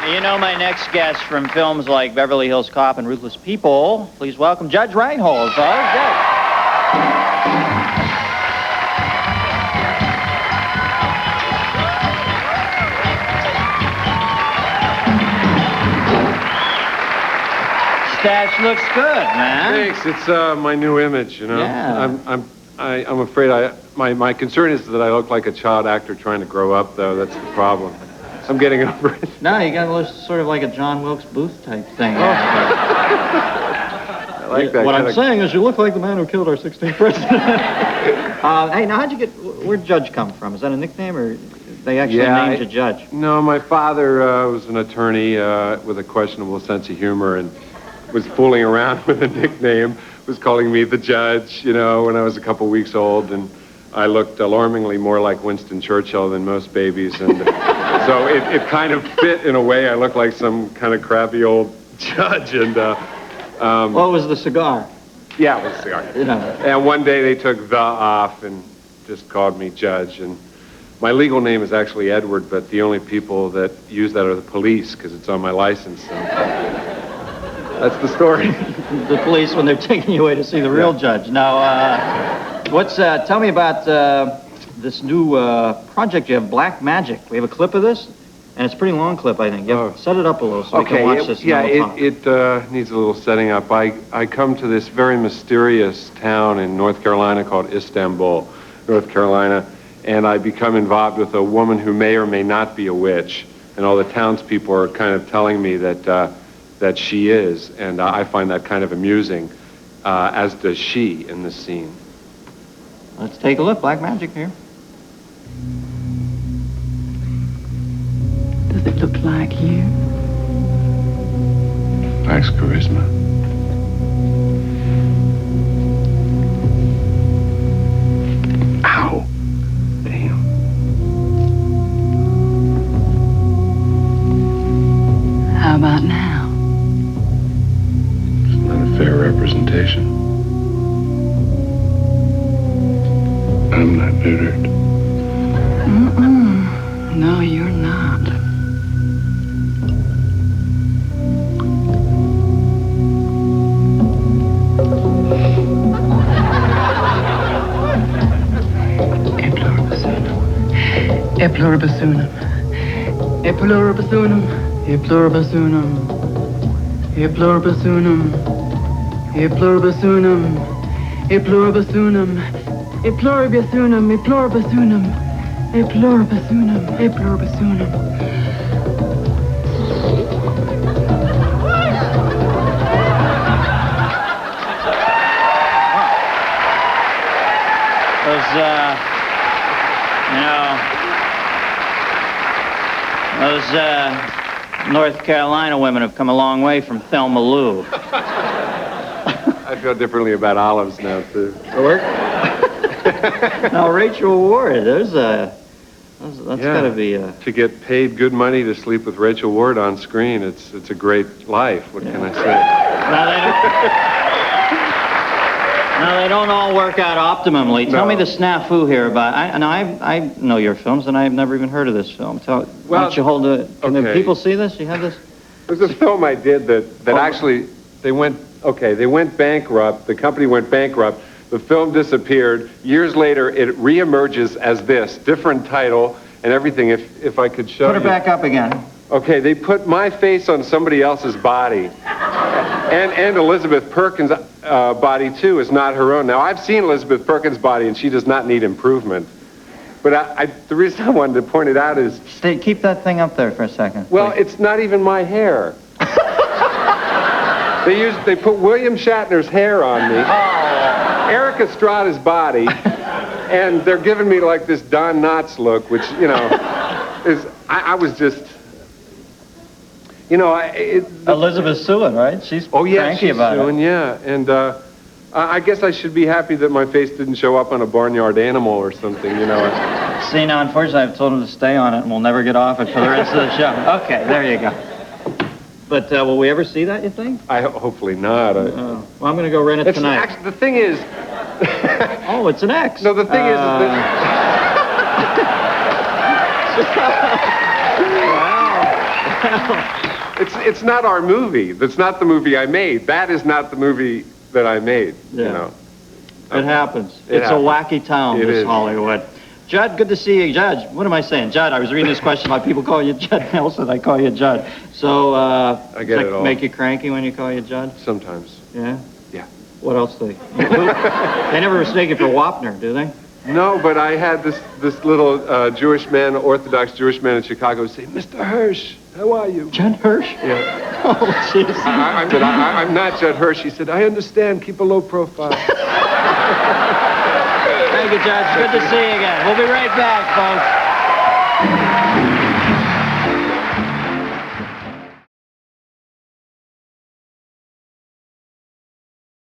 You know my next guest from films like Beverly Hills Cop and Ruthless People. Please welcome Judge Reinhold, folks. Judge. Mustache looks good, man. Thanks. It's my new image, you know. Yeah. I'm afraid my concern is that I look like a child actor trying to grow up, though. That's the problem. I'm getting over it. No, you got a little, sort of like a John Wilkes Booth type thing. Oh. I like that. What I'm saying is you look like the man who killed our 16th president. Hey, now how'd you get, where'd Judge come from? Is that a nickname or they actually named you Judge? No, my father was an attorney with a questionable sense of humor and was fooling around with a nickname, was calling me the Judge, you know, when I was a couple weeks old, and I looked alarmingly more like Winston Churchill than most babies, and so it kind of fit in a way. I looked like some kind of crappy old judge, and what was the cigar? Yeah, it was a cigar. You know. And one day they took the off and just called me Judge, and my legal name is actually Edward, but the only people that use that are the police because it's on my license. And that's the story. The police when they're taking you away to see the real judge. Now, tell me about this new project you have, Black Magic. We have a clip of this, and it's a pretty long clip, I think. Set it up a little so we can watch this. Yeah, it needs a little setting up. I come to this very mysterious town in North Carolina called Istanbul, North Carolina, and I become involved with a woman who may or may not be a witch, and all the townspeople are kind of telling me that she is, and I find that kind of amusing, as does she in this scene. Let's take a look. Black Magic here. Does it look like you? Nice charisma. Ow. Damn. How about now? It's not a fair representation. I'm not neutered. No, you're not. E pluribus unum. E pluribus unum. E pluribus unum. E pluribus unum. E pluribus unum. E pluribus unum. E pluribus unum. E pluribus unum. E pluribus unum. E pluribus unum. Those North Carolina women have come a long way from Thelma Lou. I feel differently about olives now, too. Work? Now, Rachel Ward, that's got to be To get paid good money to sleep with Rachel Ward on screen, it's a great life. What can I say? Now, they don't all work out optimally. Tell me the snafu here about... I know your films, and I've never even heard of this film. Why don't you hold it... Can the people see this? You have this? There's a film I did that actually... They went bankrupt. The company went bankrupt. The film disappeared. Years later, it reemerges as this. Different title and everything, if I could show you. Put it back up again. Okay, they put my face on somebody else's body. And Elizabeth Perkins' body, too, is not her own. Now, I've seen Elizabeth Perkins' body, and she does not need improvement. But the reason I wanted to point it out is... Keep that thing up there for a second. Well, it's not even my hair. They put William Shatner's hair on me, Eric Estrada's body, and they're giving me, like, this Don Knotts look, which, you know, I was just... You know, Elizabeth suing, right? She's cranky about it. Yeah, and I guess I should be happy that my face didn't show up on a barnyard animal or something, you know. See, now, unfortunately, I've told him to stay on it, and we'll never get off it for the rest of the show. Okay, there you go. But will we ever see that, you think? Hopefully not. Well, I'm going to go rent it tonight. Actually, the thing is... Oh, it's an X. No, the thing is that... Wow. It's not our movie. That's not the movie I made. That is not the movie that I made, you Yeah. know. It happens. It It's happens. a wacky town, It this is. Hollywood. Judd, good to see you. Judd, what am I saying? Judd, I was reading this question about people calling you Judd Nelson. I call you Judd. So, I get does it that all. make you cranky when you call you Judd? Sometimes. Yeah? Yeah. What else do they? They never mistake you for Wapner, do they? No, but I had this little Jewish man, Orthodox Jewish man in Chicago say, Mr. Hirsch, how are you? Judd Hirsch? Yeah. Oh, jeez. I said, I'm not Judd Hirsch. He said, I understand. Keep a low profile. Thank you, Judge. Good to see you again. We'll be right back, folks.